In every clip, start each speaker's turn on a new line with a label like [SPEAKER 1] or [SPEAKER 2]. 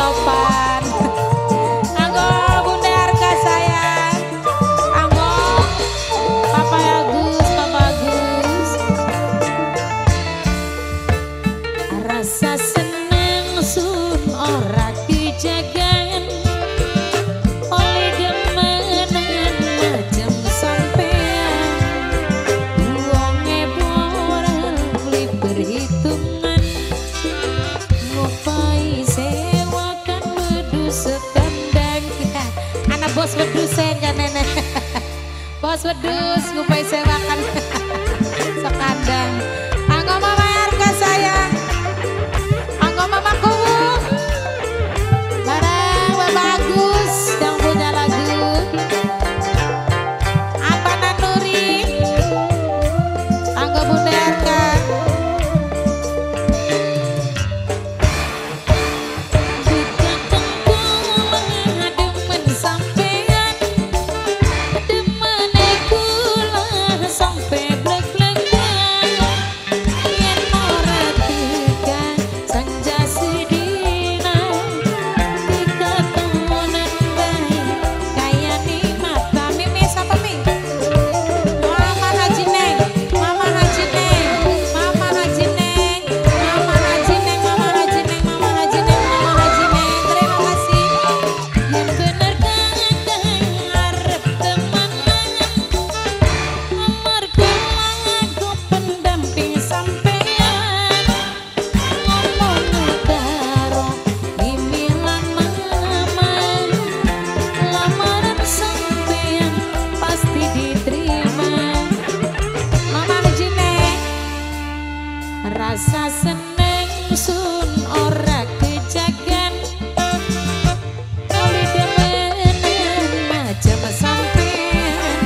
[SPEAKER 1] topan. Anggo Bunda Arka sayang. Anggo Papa Agus, Papa Agus. Rasa seneng sun ora dijagan. Oleh demenan macam sampean. Wonge boral beli perhitungan. Ngupai sewakan wedus sekandang. Anak bos wedus kan nenek. Bos wedus ngupai sewakan sekandang. Anggo Mama Arka sayang. Anggo Mama Kuwu. Barang Bapak Agus yang punya lagu. Apa Nuri? Anggo Bunda Arka. Rasa seneng sun ora kejagan. Oleh demenan macam sampean.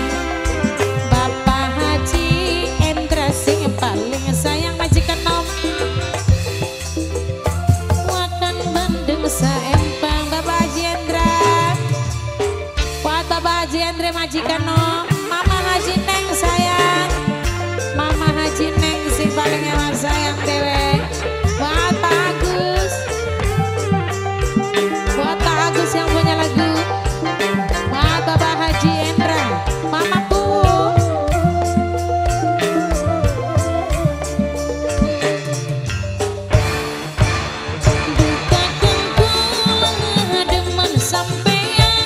[SPEAKER 1] Bapak Haji Endra sing paling sayang majikan nom. Wakan bandeng saempang Bapak Haji Endra. Buat Bapak Haji Endra majikan nom. Mama Haji Neng sayang. Mama Haji Neng sing paling emak sayang dewe. Buat Pak Agus. Buat Pak Agus yang punya lagu. Buat Bapak Haji Endra. Mama Kuwu. Bukakan kula demen sampean.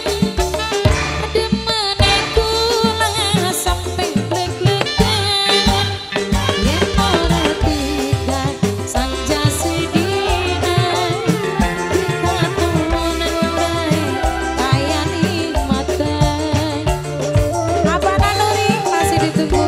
[SPEAKER 1] Demene kula sampe glek-glekan. Yen ora tiga sanja sedina. Kita turunan bae kaya nikmatan. Apa Nuri masih ditunggu.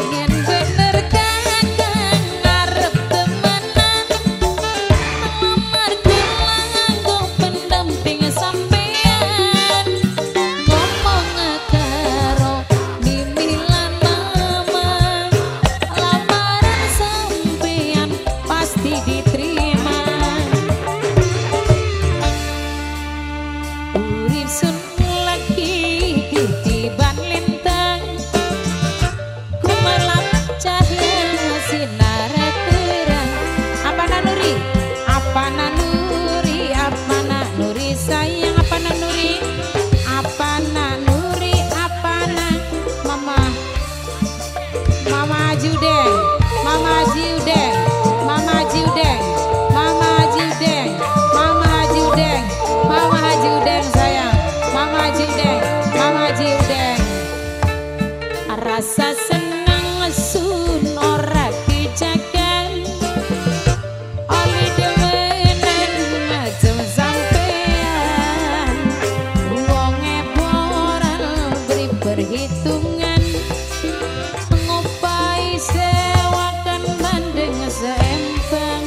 [SPEAKER 1] Yen bener kakang ngarep temenan. Lamar kanggo pendamping sampean. Ngomong karo mimilan mama. Lamaran sampean pasti diterima. Urip sun lagi titiban lintang. Kumalap cahaya sinar terang. Apa Nuri? Apa Nuri? Apa Nuri sayang? Apa Nuri? Apa Nuri? Apa Mama? Mama Judeng. Mama Judeng. Mama Judeng. Mama Judeng. Mama Judeng. Mama Judeng sayang. Mama Judeng. Mama Judeng. Rasa seneng sun ora dijagan. Oleh demenan macam sampean. Wonge boral beri perhitungan. Ngupai sewakan bandeng seempang.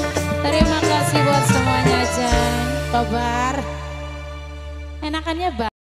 [SPEAKER 1] Terima kasih buat semuanya Jan. Kabar enakannya